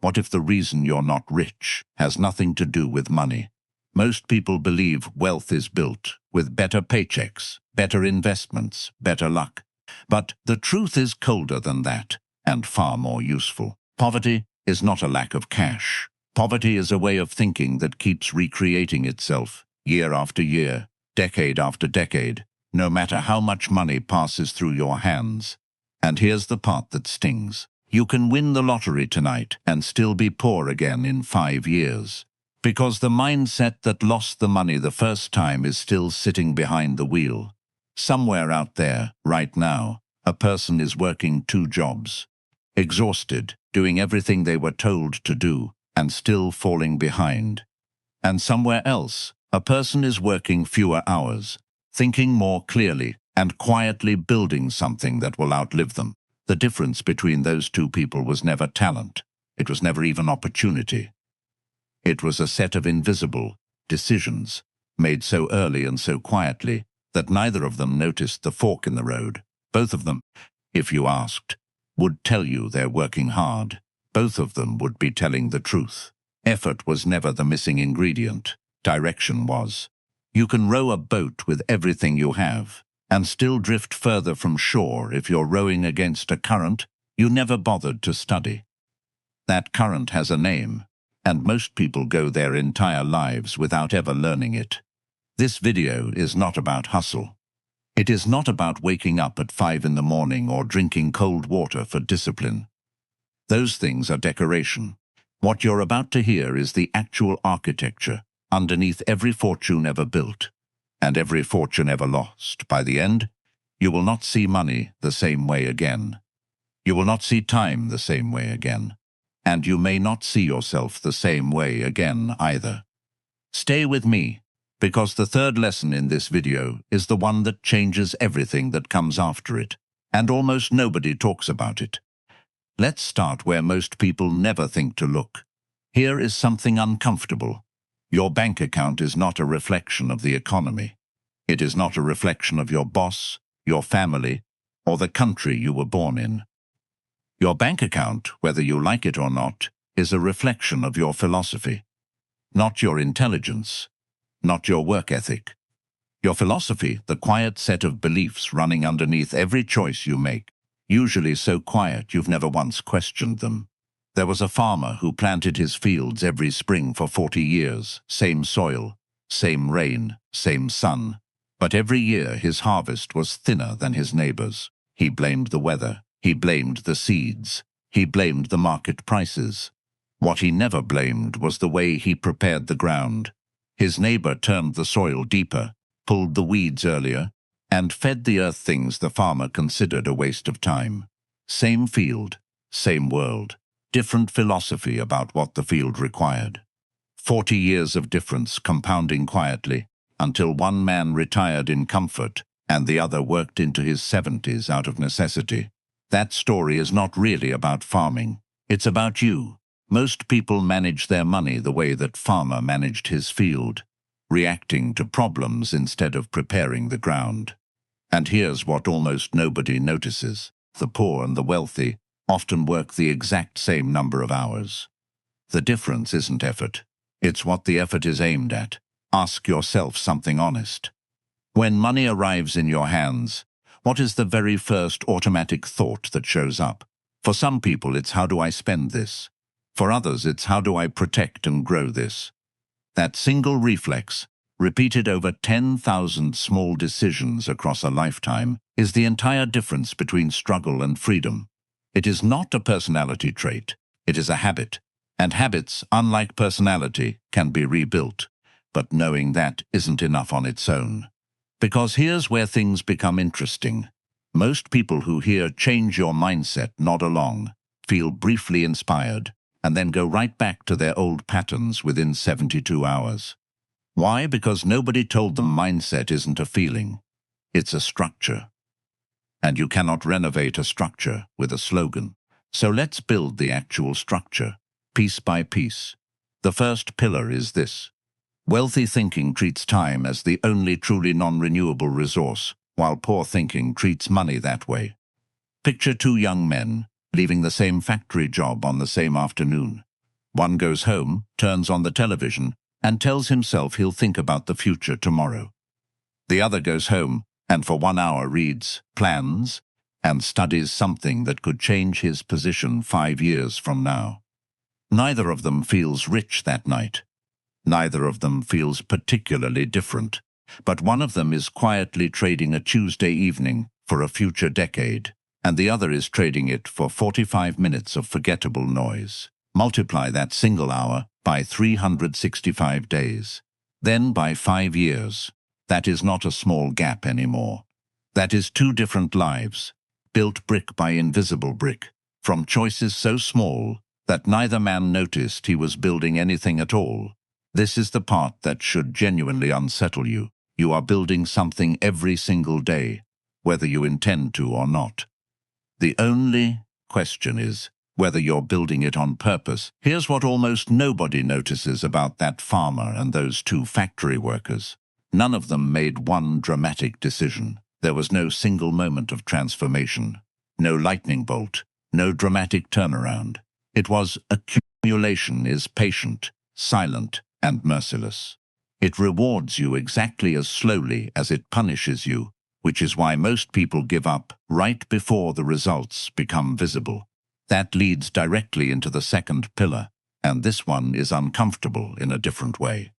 What if the reason you're not rich has nothing to do with money? Most people believe wealth is built with better paychecks, better investments, better luck. But the truth is colder than that, and far more useful. Poverty is not a lack of cash. Poverty is a way of thinking that keeps recreating itself, year after year, decade after decade, no matter how much money passes through your hands. And here's the part that stings. You can win the lottery tonight and still be poor again in 5 years. Because the mindset that lost the money the first time is still sitting behind the wheel. Somewhere out there, right now, a person is working 2 jobs. Exhausted, doing everything they were told to do, and still falling behind. And somewhere else, a person is working fewer hours, thinking more clearly, and quietly building something that will outlive them. The difference between those 2 people was never talent. It was never even opportunity. It was a set of invisible decisions, made so early and so quietly that neither of them noticed the fork in the road. Both of them, if you asked, would tell you they're working hard. Both of them would be telling the truth. Effort was never the missing ingredient. Direction was. You can row a boat with everything you have, and still drift further from shore if you're rowing against a current you never bothered to study. That current has a name, and most people go their entire lives without ever learning it. This video is not about hustle. It is not about waking up at 5 in the morning or drinking cold water for discipline. Those things are decoration. What you're about to hear is the actual architecture underneath every fortune ever built, and every fortune ever lost. By the end, you will not see money the same way again. You will not see time the same way again. And you may not see yourself the same way again either. Stay with me, because the third lesson in this video is the one that changes everything that comes after it, and almost nobody talks about it. Let's start where most people never think to look. Here is something uncomfortable. Your bank account is not a reflection of the economy. It is not a reflection of your boss, your family, or the country you were born in. Your bank account, whether you like it or not, is a reflection of your philosophy. Not your intelligence, not your work ethic. Your philosophy, the quiet set of beliefs running underneath every choice you make, usually so quiet you've never once questioned them. There was a farmer who planted his fields every spring for 40 years, same soil, same rain, same sun. But every year his harvest was thinner than his neighbor's. He blamed the weather. He blamed the seeds. He blamed the market prices. What he never blamed was the way he prepared the ground. His neighbor turned the soil deeper, pulled the weeds earlier, and fed the earth things the farmer considered a waste of time. Same field, same world, different philosophy about what the field required. 40 years of difference compounding quietly until one man retired in comfort and the other worked into his 70s out of necessity. That story is not really about farming. It's about you. Most people manage their money the way that farmer managed his field, reacting to problems instead of preparing the ground. And here's what almost nobody notices. The poor and the wealthy often work the exact same number of hours. The difference isn't effort. It's what the effort is aimed at. Ask yourself something honest. When money arrives in your hands, what is the very first automatic thought that shows up? For some people, it's how do I spend this? For others, it's how do I protect and grow this? That single reflex, repeated over 10,000 small decisions across a lifetime, is the entire difference between struggle and freedom. It is not a personality trait. It is a habit. And habits, unlike personality, can be rebuilt. But knowing that isn't enough on its own. Because here's where things become interesting. Most people who hear change your mindset nod along, feel briefly inspired, and then go right back to their old patterns within 72 hours. Why? Because nobody told them mindset isn't a feeling. It's a structure. And you cannot renovate a structure with a slogan. So let's build the actual structure, piece by piece. The first pillar is this. Wealthy thinking treats time as the only truly non-renewable resource, while poor thinking treats money that way. Picture 2 young men leaving the same factory job on the same afternoon. One goes home, turns on the television, and tells himself he'll think about the future tomorrow. The other goes home and for 1 hour reads, plans, and studies something that could change his position 5 years from now. Neither of them feels rich that night. Neither of them feels particularly different, but one of them is quietly trading a Tuesday evening for a future decade, and the other is trading it for 45 minutes of forgettable noise. Multiply that single hour by 365 days, then by 5 years. That is not a small gap anymore. That is 2 different lives, built brick by invisible brick, from choices so small that neither man noticed he was building anything at all. This is the part that should genuinely unsettle you. You are building something every single day, whether you intend to or not. The only question is whether you're building it on purpose. Here's what almost nobody notices about that farmer and those 2 factory workers. None of them made one dramatic decision. There was no single moment of transformation, no lightning bolt, no dramatic turnaround. It was accumulation is patient, silent, and merciless. It rewards you exactly as slowly as it punishes you, which is why most people give up right before the results become visible. That leads directly into the second pillar, and this one is uncomfortable in a different way.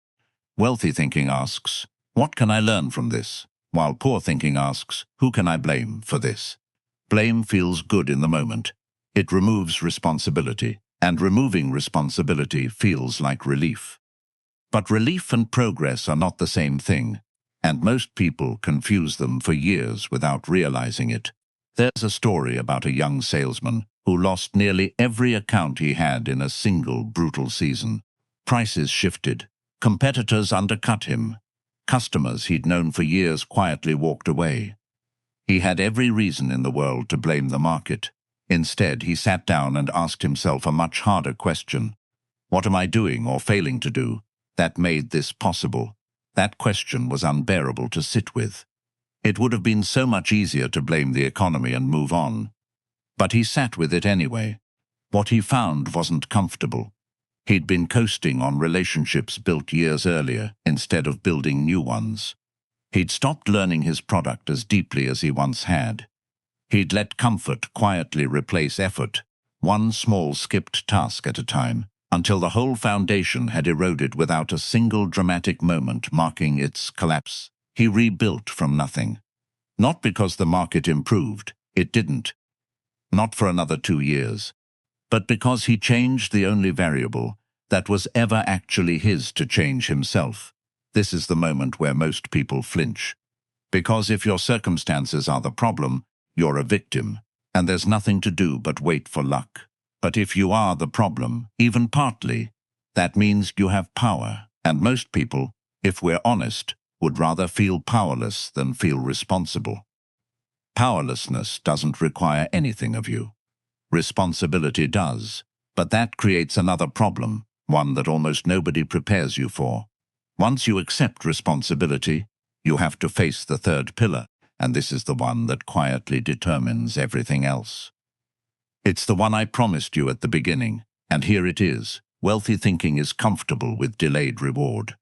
Wealthy thinking asks, what can I learn from this? While poor thinking asks, who can I blame for this? Blame feels good in the moment. It removes responsibility, and removing responsibility feels like relief. But relief and progress are not the same thing, and most people confuse them for years without realizing it. There's a story about a young salesman who lost nearly every account he had in a single brutal season. Prices shifted. Competitors undercut him. Customers he'd known for years quietly walked away. He had every reason in the world to blame the market. Instead, he sat down and asked himself a much harder question. What am I doing or failing to do that made this possible? That question was unbearable to sit with. It would have been so much easier to blame the economy and move on. But he sat with it anyway. What he found wasn't comfortable. He'd been coasting on relationships built years earlier instead of building new ones. He'd stopped learning his product as deeply as he once had. He'd let comfort quietly replace effort, one small skipped task at a time, until the whole foundation had eroded without a single dramatic moment marking its collapse. He rebuilt from nothing. Not because the market improved, it didn't. Not for another 2 years. But because he changed the only variable that was ever actually his to change himself. This is the moment where most people flinch. Because if your circumstances are the problem, you're a victim, and there's nothing to do but wait for luck. But if you are the problem, even partly, that means you have power, and most people, if we're honest, would rather feel powerless than feel responsible. Powerlessness doesn't require anything of you. Responsibility does, but that creates another problem, one that almost nobody prepares you for. Once you accept responsibility, you have to face the third pillar, and this is the one that quietly determines everything else. It's the one I promised you at the beginning, and here it is. Wealthy thinking is comfortable with delayed reward.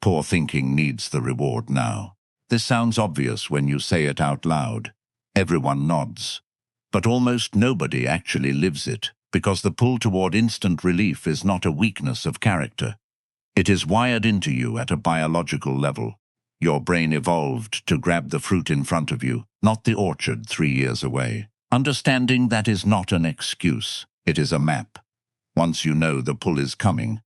Poor thinking needs the reward now. This sounds obvious when you say it out loud. Everyone nods. But almost nobody actually lives it, because the pull toward instant relief is not a weakness of character. It is wired into you at a biological level. Your brain evolved to grab the fruit in front of you, not the orchard 3 years away. Understanding that is not an excuse, it is a map. Once you know the pull is coming,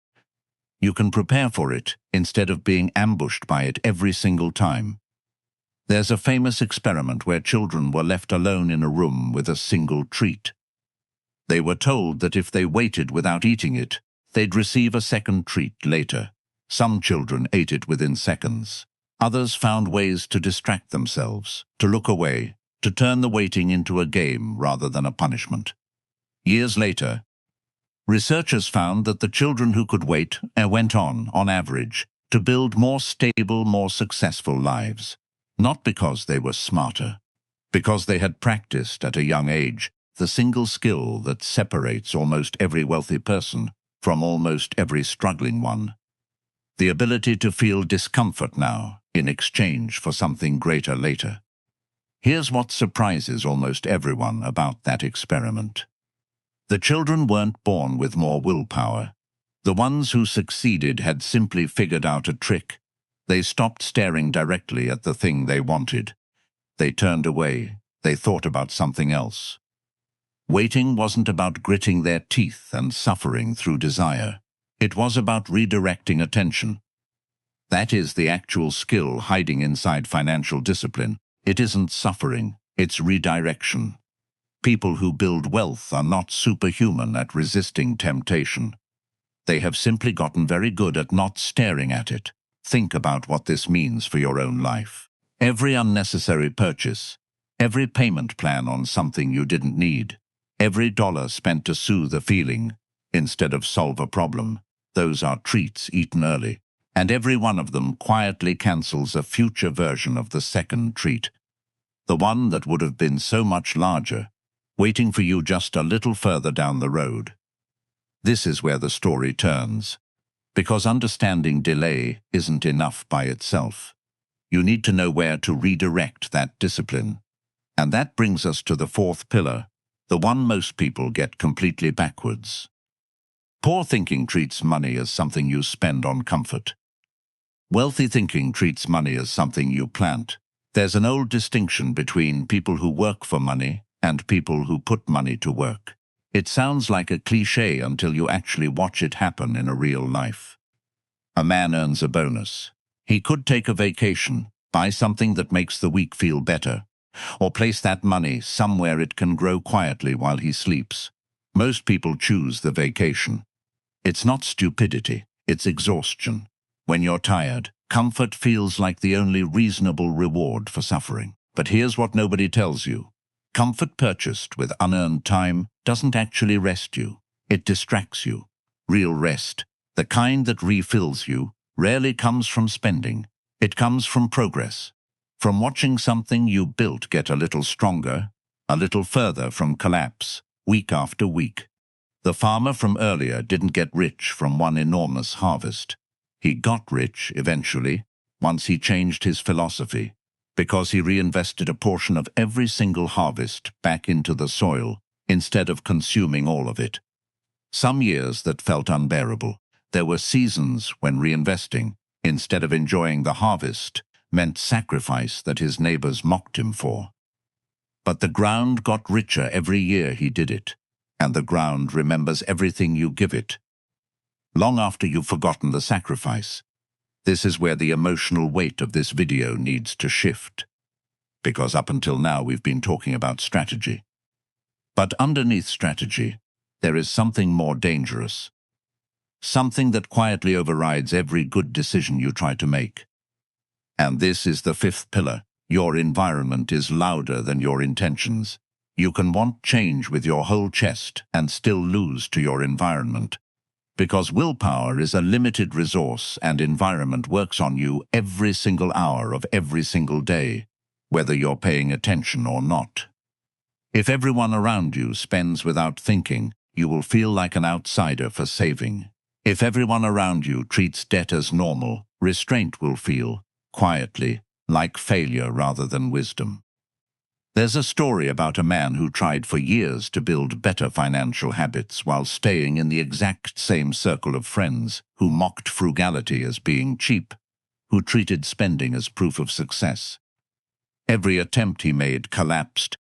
you can prepare for it instead of being ambushed by it every single time. There's a famous experiment where children were left alone in a room with a single treat. They were told that if they waited without eating it, they'd receive a second treat later. Some children ate it within seconds. Others found ways to distract themselves, to look away, to turn the waiting into a game rather than a punishment. Years later, researchers found that the children who could wait went on average, to build more stable, more successful lives. Not because they were smarter, because they had practiced at a young age the single skill that separates almost every wealthy person from almost every struggling one. The ability to feel discomfort now in exchange for something greater later. Here's what surprises almost everyone about that experiment. The children weren't born with more willpower. The ones who succeeded had simply figured out a trick. They stopped staring directly at the thing they wanted. They turned away. They thought about something else. Waiting wasn't about gritting their teeth and suffering through desire. It was about redirecting attention. That is the actual skill hiding inside financial discipline. It isn't suffering, it's redirection. People who build wealth are not superhuman at resisting temptation. They have simply gotten very good at not staring at it. Think about what this means for your own life. Every unnecessary purchase, every payment plan on something you didn't need, every dollar spent to soothe a feeling instead of solve a problem, those are treats eaten early. And every one of them quietly cancels a future version of the second treat. The one that would have been so much larger, waiting for you just a little further down the road. This is where the story turns. Because understanding delay isn't enough by itself. You need to know where to redirect that discipline. And that brings us to the fourth pillar, the one most people get completely backwards. Poor thinking treats money as something you spend on comfort. Wealthy thinking treats money as something you plant. There's an old distinction between people who work for money and people who put money to work. It sounds like a cliché until you actually watch it happen in a real life. A man earns a bonus. He could take a vacation, buy something that makes the week feel better, or place that money somewhere it can grow quietly while he sleeps. Most people choose the vacation. It's not stupidity, it's exhaustion. When you're tired, comfort feels like the only reasonable reward for suffering. But here's what nobody tells you. Comfort purchased with unearned time doesn't actually rest you. It distracts you. Real rest, the kind that refills you, rarely comes from spending. It comes from progress. From watching something you built get a little stronger, a little further from collapse, week after week. The farmer from earlier didn't get rich from one enormous harvest. He got rich eventually, once he changed his philosophy, because he reinvested a portion of every single harvest back into the soil instead of consuming all of it. Some years that felt unbearable. There were seasons when reinvesting, instead of enjoying the harvest, meant sacrifice that his neighbors mocked him for. But the ground got richer every year he did it, and the ground remembers everything you give it. Long after you've forgotten the sacrifice. This is where the emotional weight of this video needs to shift. Because up until now we've been talking about strategy. But underneath strategy, there is something more dangerous. Something that quietly overrides every good decision you try to make. And this is the fifth pillar. Your environment is louder than your intentions. You can want change with your whole chest and still lose to your environment. Because willpower is a limited resource and environment works on you every single hour of every single day, whether you're paying attention or not. If everyone around you spends without thinking, you will feel like an outsider for saving. If everyone around you treats debt as normal, restraint will feel, quietly, like failure rather than wisdom. There's a story about a man who tried for years to build better financial habits while staying in the exact same circle of friends who mocked frugality as being cheap, who treated spending as proof of success. Every attempt he made collapsed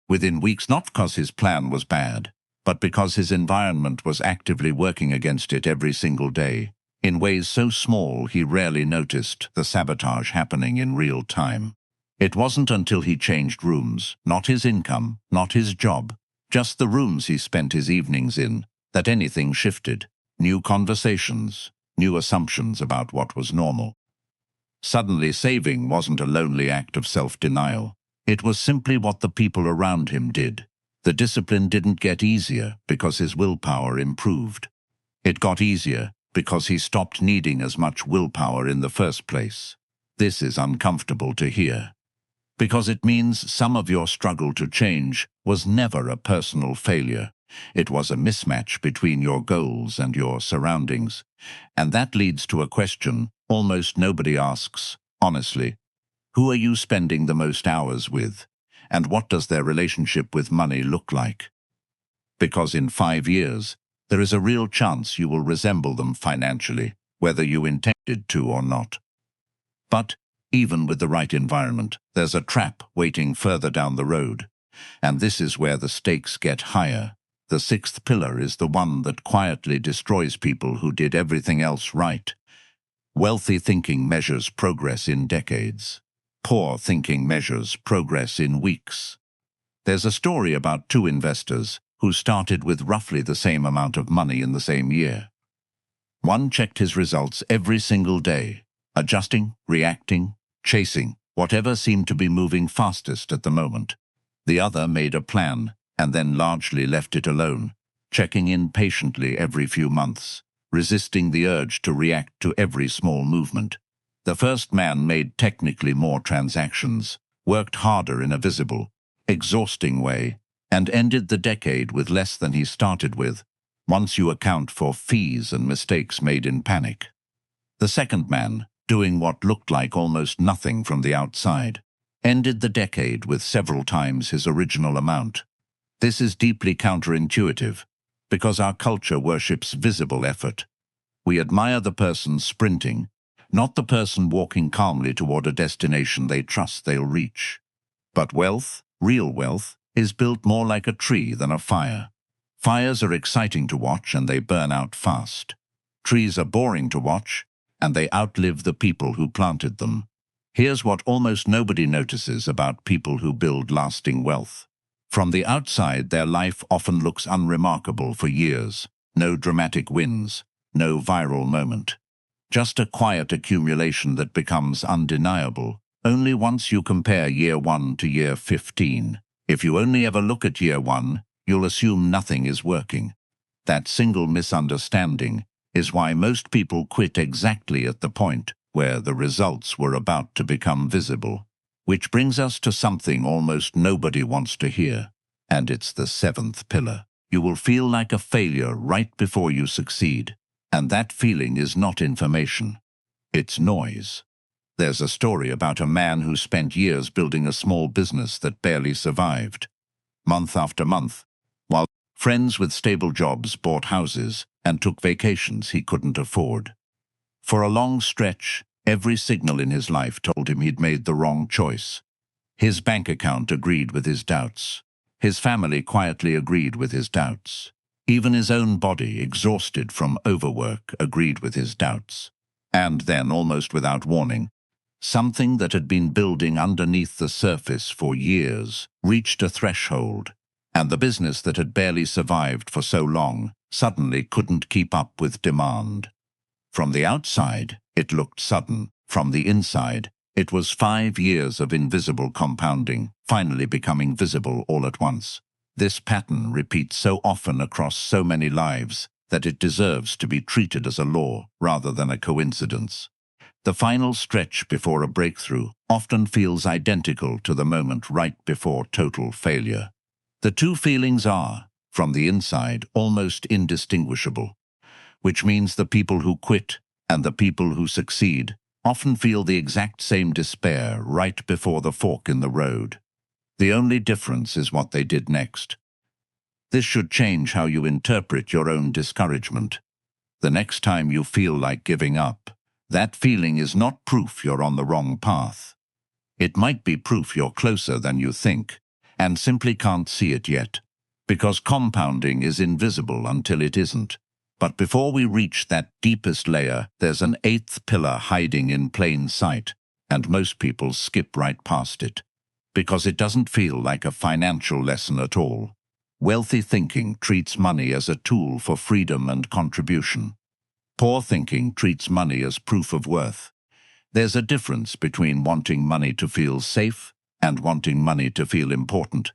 within weeks, not because his plan was bad, but because his environment was actively working against it every single day, in ways so small he rarely noticed the sabotage happening in real time. It wasn't until he changed rooms, not his income, not his job, just the rooms he spent his evenings in, that anything shifted. New conversations, new assumptions about what was normal. Suddenly, saving wasn't a lonely act of self-denial. It was simply what the people around him did. The discipline didn't get easier because his willpower improved. It got easier because he stopped needing as much willpower in the first place. This is uncomfortable to hear. Because it means some of your struggle to change was never a personal failure. It was a mismatch between your goals and your surroundings. And that leads to a question almost nobody asks, honestly. Who are you spending the most hours with? And what does their relationship with money look like? Because in 5 years, there is a real chance you will resemble them financially, whether you intended to or not. But even with the right environment, there's a trap waiting further down the road. And this is where the stakes get higher. The sixth pillar is the one that quietly destroys people who did everything else right. Wealthy thinking measures progress in decades. Poor thinking measures progress in weeks. There's a story about two investors who started with roughly the same amount of money in the same year. One checked his results every single day, adjusting, reacting, chasing, whatever seemed to be moving fastest at the moment. The other made a plan and then largely left it alone, checking in patiently every few months, resisting the urge to react to every small movement. The first man made technically more transactions, worked harder in a visible, exhausting way, and ended the decade with less than he started with, once you account for fees and mistakes made in panic. The second man, doing what looked like almost nothing from the outside, ended the decade with several times his original amount. This is deeply counterintuitive, because our culture worships visible effort. We admire the person sprinting, not the person walking calmly toward a destination they trust they'll reach. But wealth, real wealth, is built more like a tree than a fire. Fires are exciting to watch and they burn out fast. Trees are boring to watch and they outlive the people who planted them. Here's what almost nobody notices about people who build lasting wealth. From the outside, their life often looks unremarkable for years. No dramatic wins, no viral moment. Just a quiet accumulation that becomes undeniable only once you compare year 1 to year 15. If you only ever look at year 1, you'll assume nothing is working. That single misunderstanding is why most people quit exactly at the point where the results were about to become visible. Which brings us to something almost nobody wants to hear, and it's the seventh pillar. You will feel like a failure right before you succeed, and that feeling is not information. It's noise. There's a story about a man who spent years building a small business that barely survived. Month after month, while friends with stable jobs bought houses and took vacations he couldn't afford. For a long stretch, every signal in his life told him he'd made the wrong choice. His bank account agreed with his doubts. His family quietly agreed with his doubts. Even his own body, exhausted from overwork, agreed with his doubts. And then, almost without warning, something that had been building underneath the surface for years reached a threshold, and the business that had barely survived for so long suddenly couldn't keep up with demand. From the outside, it looked sudden. From the inside, it was 5 years of invisible compounding, finally becoming visible all at once. This pattern repeats so often across so many lives that it deserves to be treated as a law rather than a coincidence. The final stretch before a breakthrough often feels identical to the moment right before total failure. The two feelings are, from the inside, almost indistinguishable, which means the people who quit and the people who succeed often feel the exact same despair right before the fork in the road. The only difference is what they did next. This should change how you interpret your own discouragement. The next time you feel like giving up, that feeling is not proof you're on the wrong path. It might be proof you're closer than you think, and simply can't see it yet, because compounding is invisible until it isn't. But before we reach that deepest layer, there's an eighth pillar hiding in plain sight, and most people skip right past it, because it doesn't feel like a financial lesson at all. Wealthy thinking treats money as a tool for freedom and contribution. Poor thinking treats money as proof of worth. There's a difference between wanting money to feel safe and wanting money to feel important.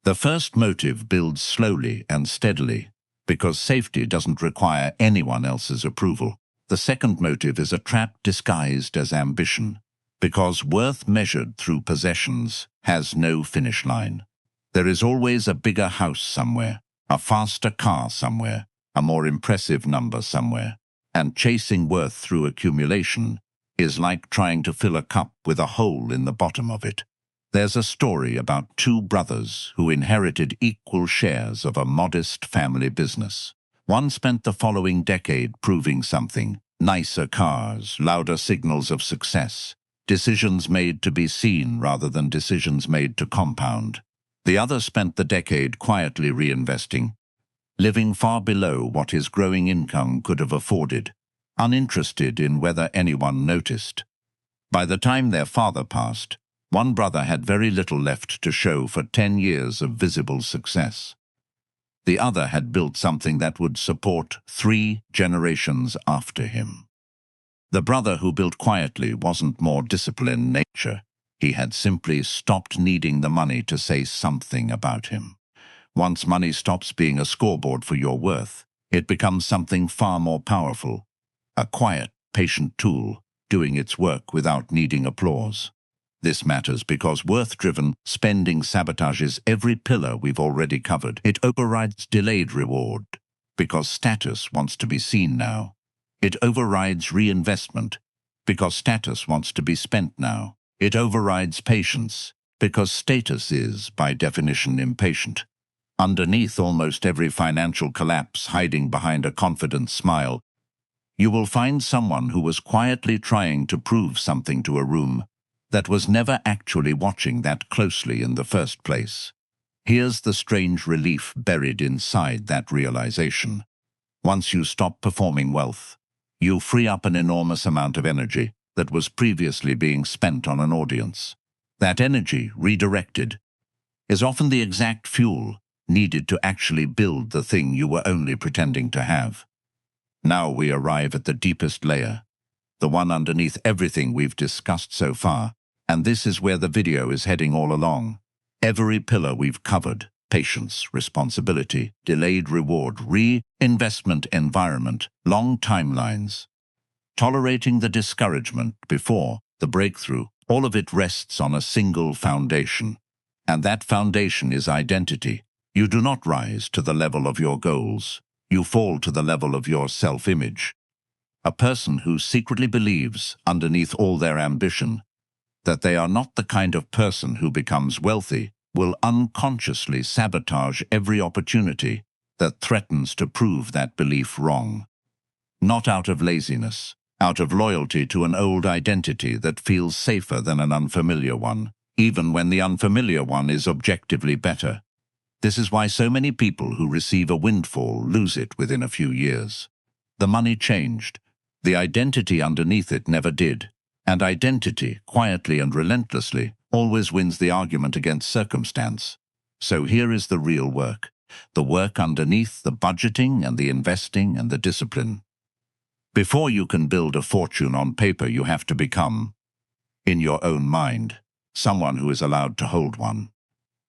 The first motive builds slowly and steadily, because safety doesn't require anyone else's approval. The second motive is a trap disguised as ambition, because worth measured through possessions has no finish line. There is always a bigger house somewhere, a faster car somewhere, a more impressive number somewhere. And chasing worth through accumulation is like trying to fill a cup with a hole in the bottom of it. There's a story about two brothers who inherited equal shares of a modest family business. One spent the following decade proving something: nicer cars, louder signals of success, decisions made to be seen rather than decisions made to compound. The other spent the decade quietly reinvesting, living far below what his growing income could have afforded, uninterested in whether anyone noticed. By the time their father passed, one brother had very little left to show for 10 years of visible success. The other had built something that would support 3 generations after him. The brother who built quietly wasn't more disciplined in nature. He had simply stopped needing the money to say something about him. Once money stops being a scoreboard for your worth, it becomes something far more powerful. A quiet, patient tool, doing its work without needing applause. This matters because worth-driven spending sabotages every pillar we've already covered. It overrides delayed reward, because status wants to be seen now. It overrides reinvestment, because status wants to be spent now. It overrides patience, because status is, by definition, impatient. Underneath almost every financial collapse hiding behind a confident smile, you will find someone who was quietly trying to prove something to a room that was never actually watching that closely in the first place. Here's the strange relief buried inside that realization. Once you stop performing wealth, you free up an enormous amount of energy that was previously being spent on an audience. That energy, redirected, is often the exact fuel needed to actually build the thing you were only pretending to have. Now we arrive at the deepest layer, the one underneath everything we've discussed so far, and this is where the video is heading all along. Every pillar we've covered: patience, responsibility, delayed reward, reinvestment environment, long timelines, tolerating the discouragement before the breakthrough, all of it rests on a single foundation. And that foundation is identity. You do not rise to the level of your goals. You fall to the level of your self-image. A person who secretly believes, underneath all their ambition, that they are not the kind of person who becomes wealthy will unconsciously sabotage every opportunity that threatens to prove that belief wrong. Not out of laziness, out of loyalty to an old identity that feels safer than an unfamiliar one, even when the unfamiliar one is objectively better. This is why so many people who receive a windfall lose it within a few years. The money changed. The identity underneath it never did. And identity, quietly and relentlessly, always wins the argument against circumstance. So here is the real work. The work underneath the budgeting and the investing and the discipline. Before you can build a fortune on paper, you have to become, in your own mind, someone who is allowed to hold one.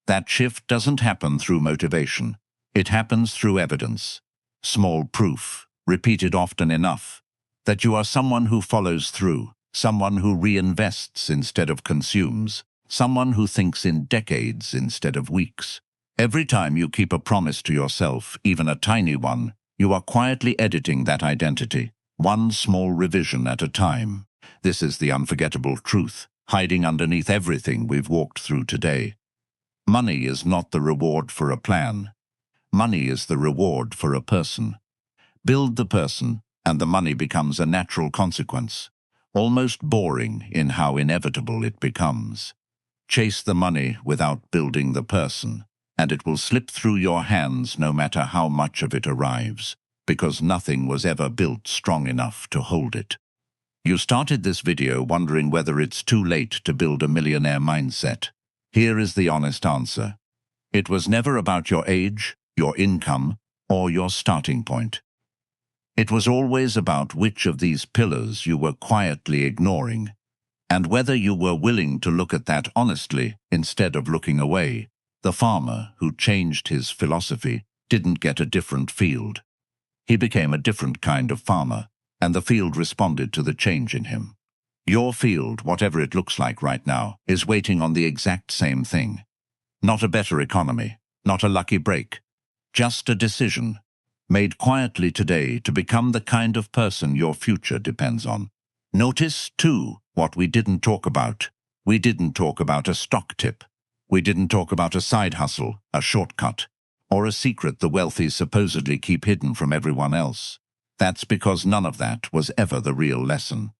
That shift doesn't happen through motivation. It happens through evidence. Small proof, repeated often enough, that you are someone who follows through, someone who reinvests instead of consumes, someone who thinks in decades instead of weeks. Every time you keep a promise to yourself, even a tiny one, you are quietly editing that identity, one small revision at a time. This is the unforgettable truth, hiding underneath everything we've walked through today. Money is not the reward for a plan. Money is the reward for a person. Build the person, and the money becomes a natural consequence. Almost boring in how inevitable it becomes. Chase the money without building the person, and it will slip through your hands no matter how much of it arrives, because nothing was ever built strong enough to hold it. You started this video wondering whether it's too late to build a millionaire mindset. Here is the honest answer. It was never about your age, your income, or your starting point. It was always about which of these pillars you were quietly ignoring, and whether you were willing to look at that honestly instead of looking away. The farmer who changed his philosophy didn't get a different field. He became a different kind of farmer, and the field responded to the change in him. Your field, whatever it looks like right now, is waiting on the exact same thing. Not a better economy, not a lucky break, Just a decision, made quietly today to become the kind of person your future depends on. Notice, too, what we didn't talk about. We didn't talk about a stock tip. We didn't talk about a side hustle, a shortcut, or a secret the wealthy supposedly keep hidden from everyone else. That's because none of that was ever the real lesson.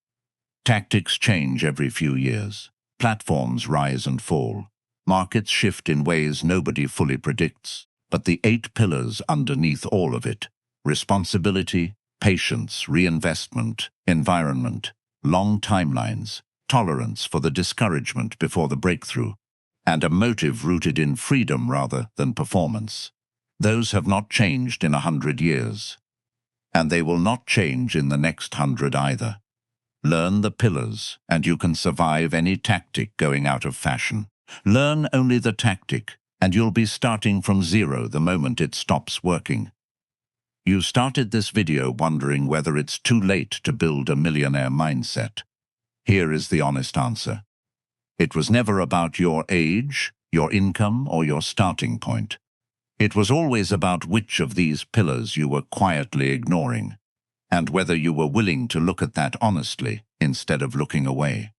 Tactics change every few years. Platforms rise and fall. Markets shift in ways nobody fully predicts. But the 8 pillars underneath all of it, responsibility, patience, reinvestment, environment, long timelines, tolerance for the discouragement before the breakthrough, and a motive rooted in freedom rather than performance. Those have not changed in 100 years. And they will not change in the next 100 either. Learn the pillars, and you can survive any tactic going out of fashion. Learn only the tactic, and you'll be starting from zero the moment it stops working. You started this video wondering whether it's too late to build a millionaire mindset. Here is the honest answer. It was never about your age, your income, or your starting point. It was always about which of these pillars you were quietly ignoring, and whether you were willing to look at that honestly instead of looking away.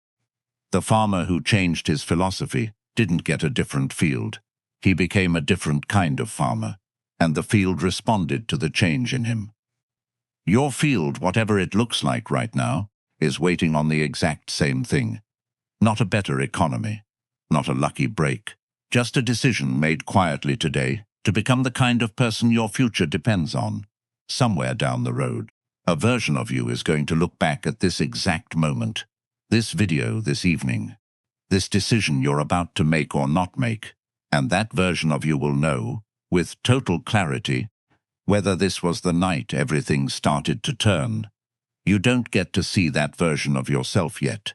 The farmer who changed his philosophy didn't get a different field. He became a different kind of farmer, and the field responded to the change in him. Your field, whatever it looks like right now, is waiting on the exact same thing. Not a better economy, not a lucky break, just a decision made quietly today to become the kind of person your future depends on. Somewhere down the road, a version of you is going to look back at this exact moment, this video this evening, this decision you're about to make or not make, and that version of you will know, with total clarity, whether this was the night everything started to turn. You don't get to see that version of yourself yet,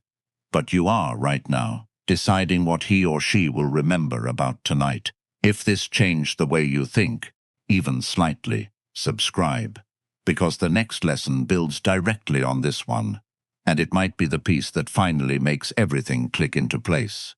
but you are right now, deciding what he or she will remember about tonight. If this changed the way you think, even slightly, subscribe, because the next lesson builds directly on this one, and it might be the piece that finally makes everything click into place.